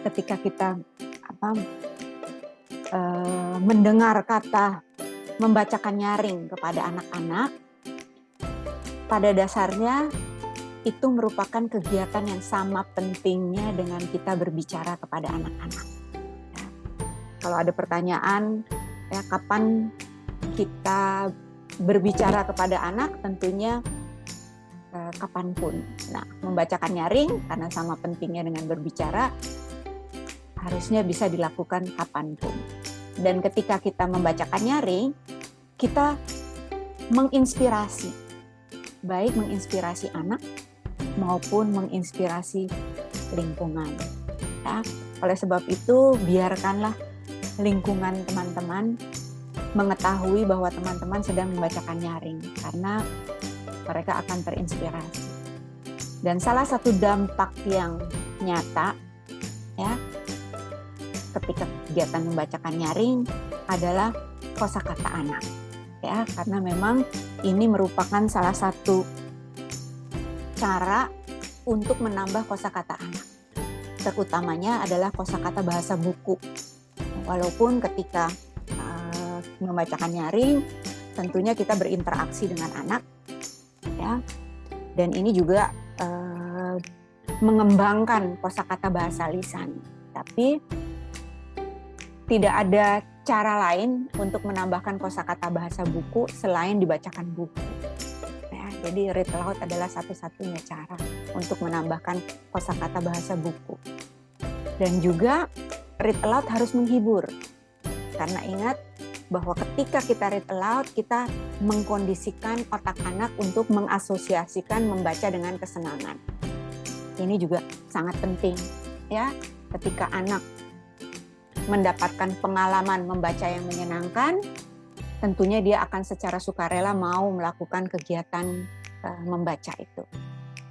ketika kita mendengar kata membacakan nyaring kepada anak-anak, pada dasarnya itu merupakan kegiatan yang sama pentingnya dengan kita berbicara kepada anak-anak. Ya. Kalau ada pertanyaan, ya kapan kita berbicara kepada anak, tentunya kapanpun. Nah, membacakan nyaring karena sama pentingnya dengan berbicara, harusnya bisa dilakukan kapanpun. Dan ketika kita membacakan nyaring, kita menginspirasi, baik menginspirasi anak maupun menginspirasi lingkungan. Ya, oleh sebab itu, biarkanlah lingkungan teman-teman mengetahui bahwa teman-teman sedang membacakan nyaring, karena mereka akan terinspirasi. Dan salah satu dampak yang nyata, ya, ketika kegiatan membacakan nyaring adalah kosakata anak, ya, karena memang ini merupakan salah satu cara untuk menambah kosakata anak. Terutamanya adalah kosakata bahasa buku. Walaupun ketika membacakan nyaring, tentunya kita berinteraksi dengan anak, ya, dan ini juga mengembangkan kosakata bahasa lisan. Tapi tidak ada cara lain untuk menambahkan kosakata bahasa buku selain dibacakan buku. Ya, jadi read aloud adalah satu-satunya cara untuk menambahkan kosakata bahasa buku. Dan juga read aloud harus menghibur. Karena ingat bahwa ketika kita read aloud, kita mengkondisikan otak anak untuk mengasosiasikan membaca dengan kesenangan. Ini juga sangat penting, ya. Ketika anak mendapatkan pengalaman membaca yang menyenangkan, tentunya dia akan secara sukarela mau melakukan kegiatan membaca itu.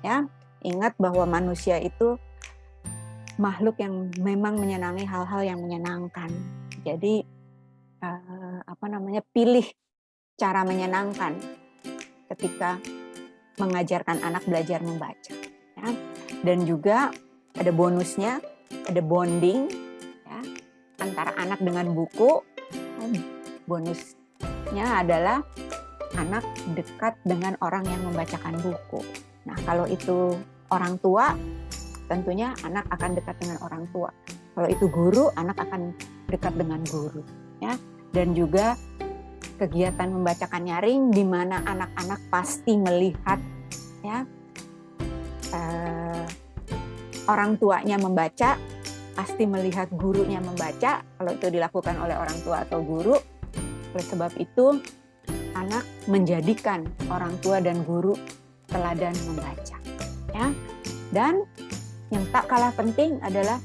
Ya, ingat bahwa manusia itu makhluk yang memang menyenangi hal-hal yang menyenangkan. Jadi pilih cara menyenangkan ketika mengajarkan anak belajar membaca. Ya. Dan juga ada bonusnya, ada bonding, ya, antara anak dengan buku. Bonusnya adalah anak dekat dengan orang yang membacakan buku. Nah, kalau itu orang tua, tentunya anak akan dekat dengan orang tua. Kalau itu guru, anak akan dekat dengan guru. Ya. Dan juga kegiatan membacakan nyaring di mana anak-anak pasti melihat, ya, orang tuanya membaca, pasti melihat gurunya membaca. Kalau itu dilakukan oleh orang tua atau guru, oleh sebab itu anak menjadikan orang tua dan guru teladan membaca. Ya. Dan yang tak kalah penting adalah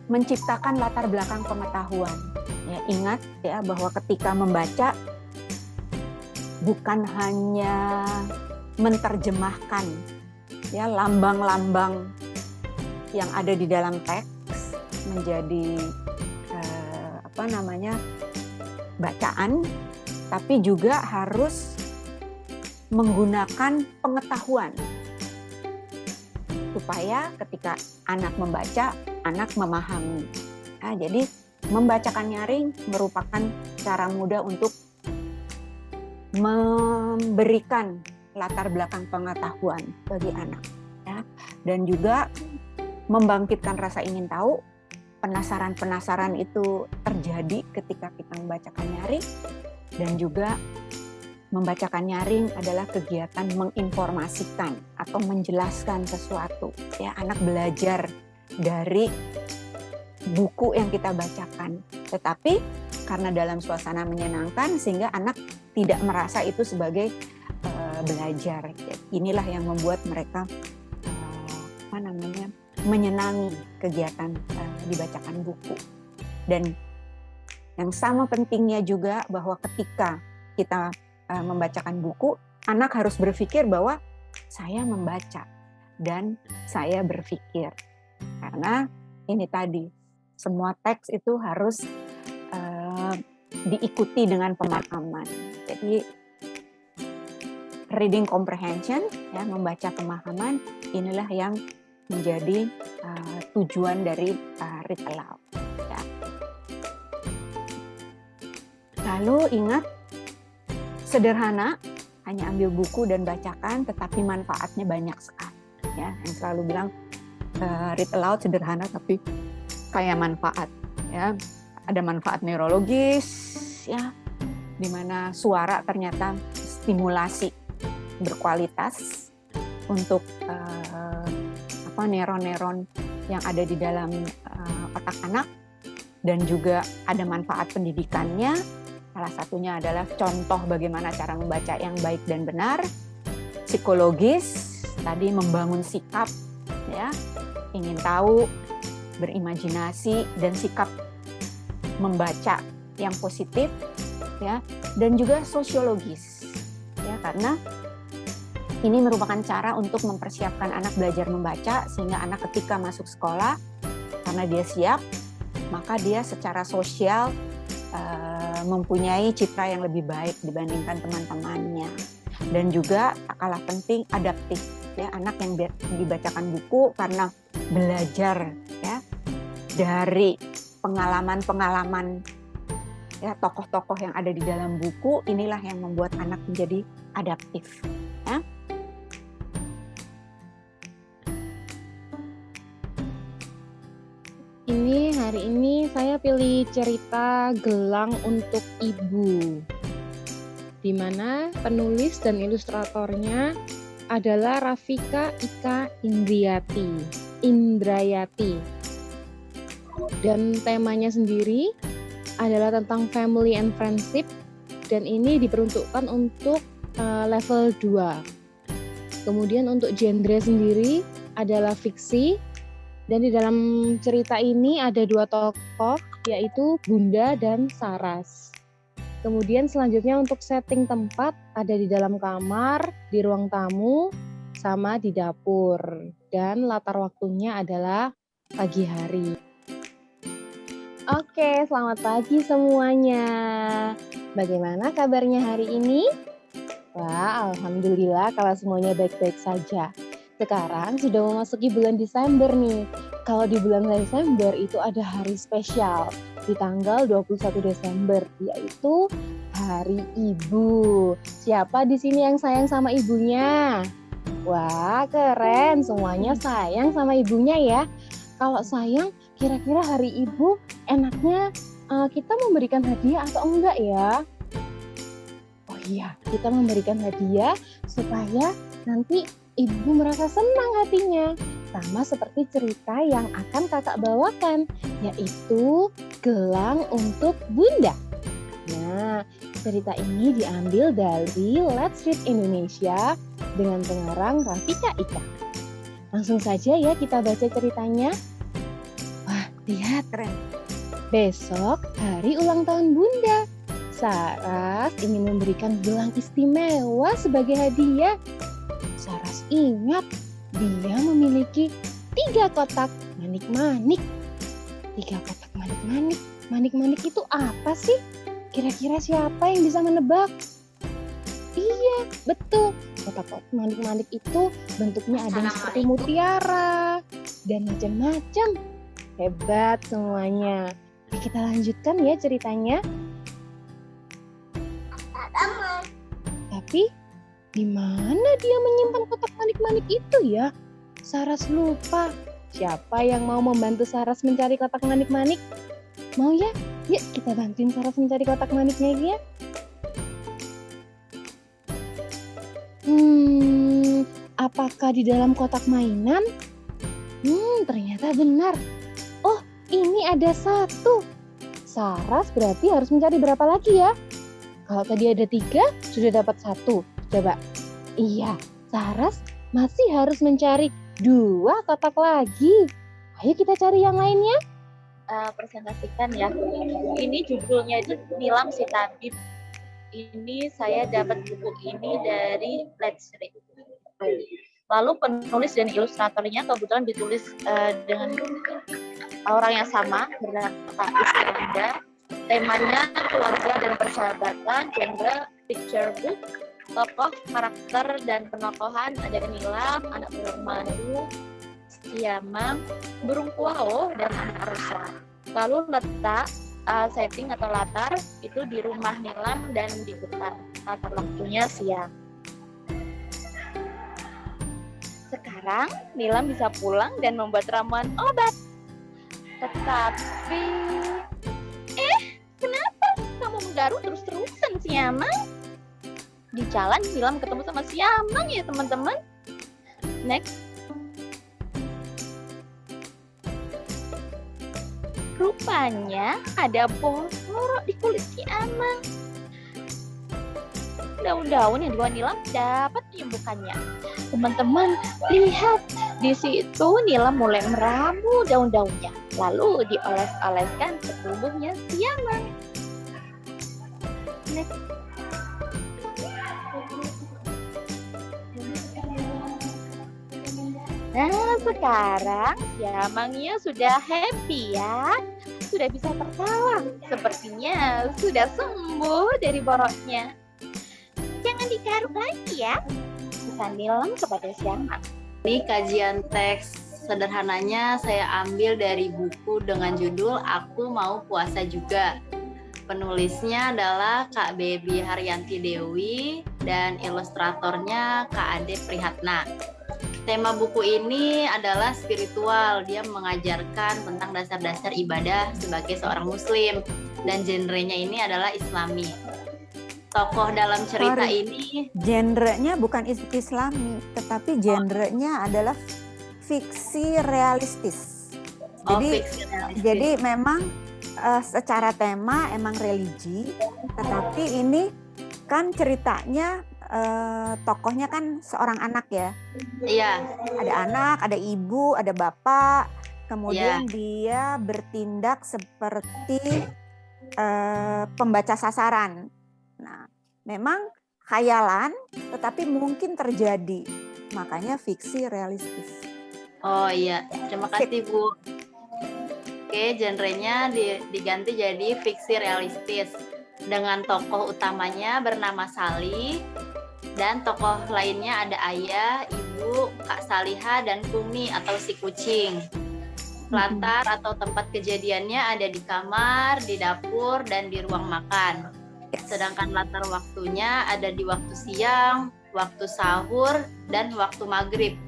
menciptakan latar belakang pengetahuan. Ya, ingat ya bahwa ketika membaca bukan hanya menerjemahkan ya lambang-lambang yang ada di dalam teks menjadi bacaan, tapi juga harus menggunakan pengetahuan supaya ketika anak membaca, anak memahami. Nah, jadi membacakan nyaring merupakan cara mudah untuk memberikan latar belakang pengetahuan bagi anak, ya. Dan juga membangkitkan rasa ingin tahu. Penasaran-penasaran itu terjadi ketika kita membacakan nyaring, dan juga membacakan nyaring adalah kegiatan menginformasikan atau menjelaskan sesuatu. Ya, anak belajar dari buku yang kita bacakan, tetapi karena dalam suasana menyenangkan sehingga anak tidak merasa itu sebagai belajar. Inilah yang membuat mereka menyenangi kegiatan dibacakan buku. Dan yang sama pentingnya juga bahwa ketika kita membacakan buku, anak harus berpikir bahwa saya membaca dan saya berpikir. Karena ini tadi, semua teks itu harus diikuti dengan pemahaman. Jadi reading comprehension, ya, membaca pemahaman, inilah yang menjadi tujuan dari Read Aloud. Ya. Lalu ingat, sederhana, hanya ambil buku dan bacakan, tetapi manfaatnya banyak sekali. Ya, yang selalu bilang Read Aloud sederhana tapi kaya manfaat. Ya, ada manfaat neurologis, ya, di mana suara ternyata stimulasi berkualitas untuk neuron-neuron yang ada di dalam otak anak, dan juga ada manfaat pendidikannya. Salah satunya adalah contoh bagaimana cara membaca yang baik dan benar. Psikologis, tadi membangun sikap, ya, ingin tahu, berimajinasi, dan sikap membaca yang positif, ya, dan juga sosiologis, ya, karena ini merupakan cara untuk mempersiapkan anak belajar membaca, sehingga anak ketika masuk sekolah, karena dia siap, maka dia secara sosial mempunyai citra yang lebih baik dibandingkan teman-temannya. Dan juga tak kalah penting, adaptif, ya, anak yang dibacakan buku karena belajar, ya, dari pengalaman-pengalaman, ya, tokoh-tokoh yang ada di dalam buku, inilah yang membuat anak menjadi adaptif, ya. Hari ini saya pilih cerita Gelang untuk Ibu, di mana penulis dan ilustratornya adalah Rafika Ika Indrayati. Dan temanya sendiri adalah tentang family and friendship, dan ini diperuntukkan untuk level 2. Kemudian untuk genre sendiri adalah fiksi. Dan di dalam cerita ini ada 2 tokoh, yaitu Bunda dan Saras. Kemudian selanjutnya untuk setting tempat ada di dalam kamar, di ruang tamu, sama di dapur. Dan latar waktunya adalah pagi hari. Oke, selamat pagi semuanya. Bagaimana kabarnya hari ini? Wah, alhamdulillah kalau semuanya baik-baik saja. Sekarang sudah memasuki bulan Desember nih. Kalau di bulan Desember itu ada hari spesial di tanggal 21 Desember, yaitu Hari Ibu. Siapa di sini yang sayang sama ibunya? Wah, keren. Semuanya sayang sama ibunya ya. Kalau sayang, kira-kira Hari Ibu enaknya kita memberikan hadiah atau enggak ya? Oh iya, kita memberikan hadiah supaya nanti ibu merasa senang hatinya, sama seperti cerita yang akan kakak bawakan, yaitu Gelang untuk Bunda. Nah, cerita ini diambil dari Let's Read Indonesia dengan pengarang Rafika Ika. Langsung saja ya kita baca ceritanya. Wah, lihat, keren. Besok hari ulang tahun Bunda. Saras ingin memberikan gelang istimewa sebagai hadiah. Saras ingat, dia memiliki 3 kotak manik-manik. 3 kotak manik-manik. Manik-manik itu apa sih? Kira-kira siapa yang bisa menebak? Iya, betul. Kotak-kotak manik-manik itu bentuknya ada yang seperti mutiara dan macam-macam. Hebat semuanya. Oke, kita lanjutkan ya ceritanya. Tapi di mana dia menyimpan kotak manik-manik itu ya? Saras lupa. Siapa yang mau membantu Saras mencari kotak manik-manik? Mau ya? Yuk kita bantuin Saras mencari kotak maniknya ya. Apakah di dalam kotak mainan? Ternyata benar. Oh, ini ada 1. Saras berarti harus mencari berapa lagi ya? Kalau tadi ada 3, sudah dapat 1. Coba. Iya, Saras masih harus mencari 2 kotak lagi. Ayo kita cari yang lainnya. Presentasikan ya. Ini judulnya itu Nilam si Tabib. Ini saya dapat buku ini dari Let's Read. Lalu penulis dan ilustratornya kebetulan ditulis dengan orang yang sama, bernama Iskandar. Temanya keluarga dan persahabatan, genre picture book. Tokoh, karakter, dan penokohan ada Nilam, anak burung madu, siamang, burung kuao, dan angsa. Lalu letak setting atau latar itu di rumah Nilam dan di hutan. Latar waktunya siang. Sekarang Nilam bisa pulang dan membuat ramuan obat. Tetapi, kenapa kamu menggaruk terus-terusan, siamang? Di jalan Nilam ketemu sama siamang ya teman-teman. Next. Rupanya ada borok di kulit siamang. Daun-daun yang dibawa Nilam dapat menyembuhkannya. Teman-teman, lihat di situ Nilam mulai meramu daun-daunnya, lalu dioles-oleskan ke tubuhnya siamang. Next. Nah, sekarang siamangnya sudah happy ya. Sudah bisa tertawa. Sepertinya sudah sembuh dari boroknya. Jangan digaruk lagi ya. Pesan Nilam kepada siamang. Ini kajian teks sederhananya saya ambil dari buku dengan judul Aku Mau Puasa Juga. Penulisnya adalah Kak Baby Haryanti Dewi dan ilustratornya Kak Ade Prihatna. Tema buku ini adalah spiritual. Dia mengajarkan tentang dasar-dasar ibadah sebagai seorang muslim dan genrenya ini adalah Islami. Tokoh dalam cerita ini genrenya bukan Islami, tetapi genrenya adalah fiksi realistis. Jadi memang secara tema emang religi, tetapi ini kan ceritanya tokohnya kan seorang anak ya. Iya. Ada anak, ada ibu, ada bapak. Kemudian dia bertindak seperti pembaca sasaran. Nah, memang khayalan, tetapi mungkin terjadi. Makanya fiksi realistis. Oh iya, terima kasih Bu. Oke, genrenya diganti jadi fiksi realistis. Dengan tokoh utamanya bernama Sali. Dan tokoh lainnya ada ayah, ibu, Kak Saliha, dan Kumi atau si kucing. Latar atau tempat kejadiannya ada di kamar, di dapur, dan di ruang makan. Sedangkan latar waktunya ada di waktu siang, waktu sahur, dan waktu maghrib.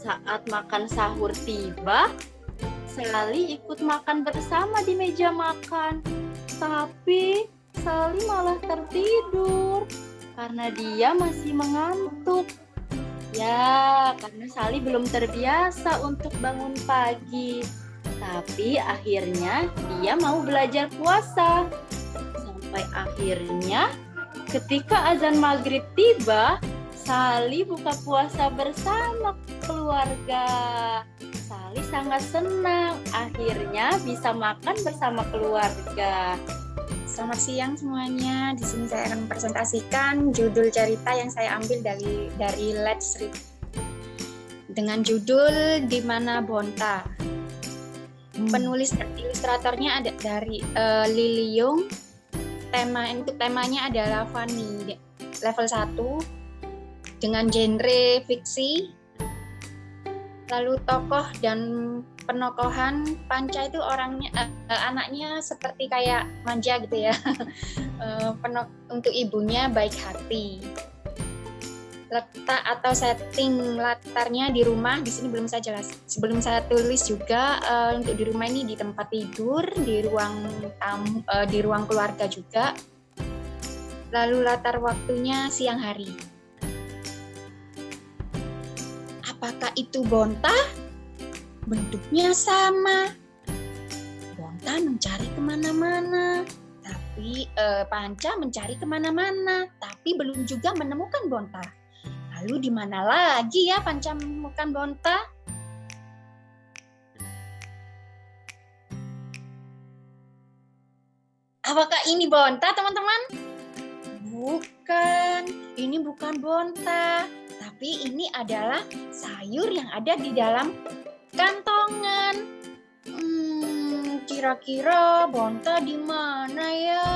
Saat makan sahur tiba, Sali ikut makan bersama di meja makan. Tapi Sali malah tertidur karena dia masih mengantuk. Ya, karena Sali belum terbiasa untuk bangun pagi. Tapi akhirnya dia mau belajar puasa. Sampai akhirnya ketika azan maghrib tiba, Sali buka puasa bersama keluarga. Sali sangat senang akhirnya bisa makan bersama keluarga. Selamat siang semuanya. Di sini saya akan mempresentasikan judul cerita yang saya ambil dari Let's Read dengan judul Di Mana Bonta. Penulis dan ilustratornya ada dari Lily Young. Untuk temanya adalah Fanny level 1 dengan genre fiksi. Lalu tokoh dan penokohan Panca itu anaknya seperti kayak manja gitu ya. Untuk ibunya baik hati. Letak atau setting latarnya di rumah di sini belum saya jelas. Sebelum saya tulis juga untuk di rumah ini di tempat tidur, di ruang tamu, di ruang keluarga juga. Lalu latar waktunya siang hari. Apakah itu Bonta? Bentuknya sama. Bonta mencari kemana-mana, tapi Panca mencari kemana-mana, tapi belum juga menemukan Bonta. Lalu di mana lagi ya Panca menemukan Bonta? Apakah ini Bonta, teman-teman? Bukan, ini bukan Bonta, tapi ini adalah sayur yang ada di dalam kantongan. Kira-kira Bonta di mana ya?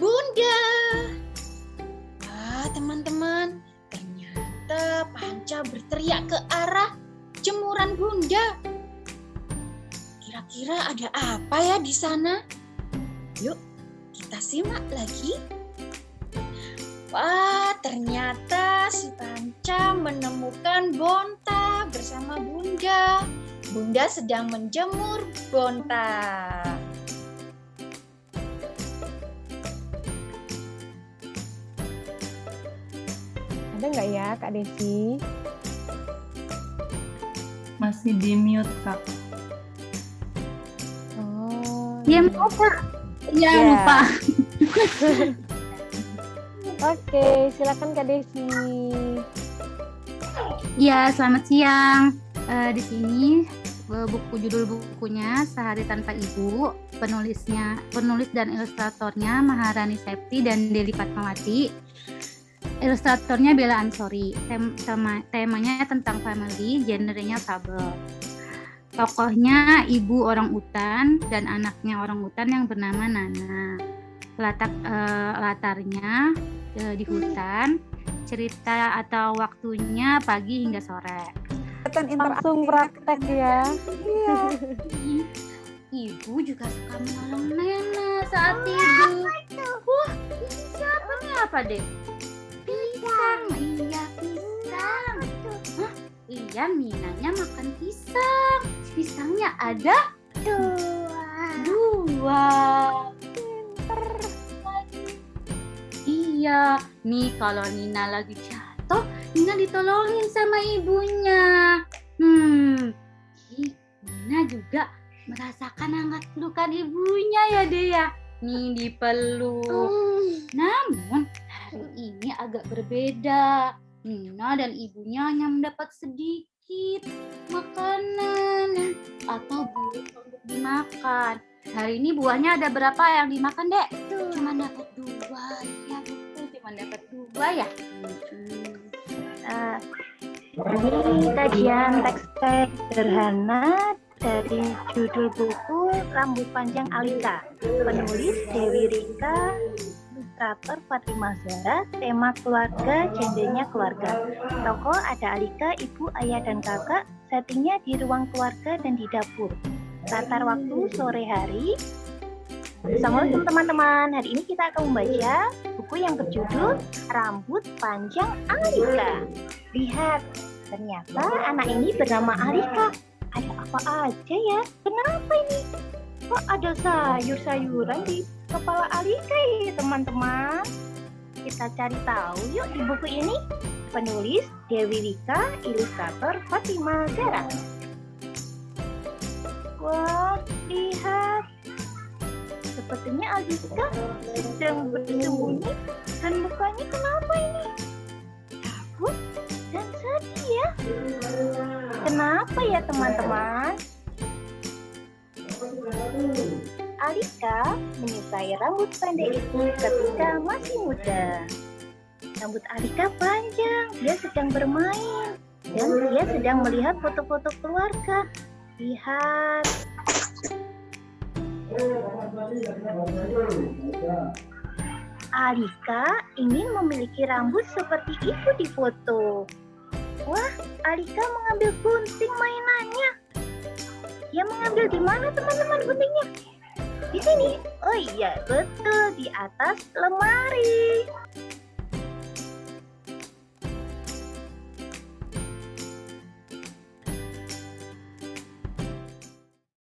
Bunda. Wah, teman-teman, berteriak ke arah jemuran Bunda. Kira-kira ada apa ya di sana? Yuk, kita simak lagi. Wah, ternyata si Panca menemukan Bonta bersama Bunda. Bunda sedang menjemur Bonta. Ada nggak ya Kak Desi? Masih di mute, Kak. Oh, Iya, Kak. Iya, Ya. lupa. Oke, silakan Kak Desi. Ya, selamat siang. Di sini judul bukunya Sehari Tanpa Ibu. Penulis dan ilustratornya Maharani Septi dan Deli Fatmawati. Ilustratornya Bella Ansori. Temanya tentang family, genrenya fabel. Tokohnya ibu orang utan dan anaknya orang utan yang bernama Nana. Latarnya di hutan. Cerita atau waktunya pagi hingga sore. Langsung praktek ya. Iya. Ibu juga suka menolong Nana saat tidur. Wah, ini siapa nih, apa deh? Pisang. Iya, pisang. Hah? Iya, Minanya makan pisang. Pisangnya ada dua. Pinter lagi. Iya, nih kalau Nina lagi jatuh, Nina ditolongin sama ibunya. Nina juga merasakan hangat pelukan ibunya ya Dea ya. Nih dipeluk. Namun hari ini agak berbeda. Nina dan ibunya hanya mendapat sedikit makanan atau buah untuk dimakan. Hari ini buahnya ada berapa yang dimakan, Dek? Cuma dapat 2. Ya betul, cuma dapat 2 ya. Ini kajian teks-teks sederhana dari judul buku Rambut Panjang Alika, penulis Dewi Rika, ilustrator Fatimah Zahra, tema keluarga, genrenya keluarga. Tokoh ada Alika, ibu, ayah, dan kakak, settingnya di ruang keluarga dan di dapur. Latar waktu sore hari. Assalamualaikum teman-teman, hari ini kita akan membaca buku yang berjudul Rambut Panjang Alika. Lihat, ternyata anak ini bernama Alika. Ada apa aja ya? Kenapa ini? Kok ada sayur-sayuran di kepala Alika ya teman-teman? Kita cari tahu yuk di buku ini. Penulis Dewi Rika, ilustrator Fatimah Zahra. Wah, lihat. Sepertinya Alika sedang bersembunyi dan mukanya kenapa ini? Takut dan sedih ya. Kenapa ya teman-teman? Alika menyukai rambut pendek itu ketika masih muda. Rambut Alika panjang, dia sedang bermain dan dia sedang melihat foto-foto keluarga. Lihat. Alika ingin memiliki rambut seperti ibu di foto. Wah, Alika mengambil gunting mainannya. Dia mengambil di mana teman-teman guntingnya? Di sini. Oh iya, betul, di atas lemari.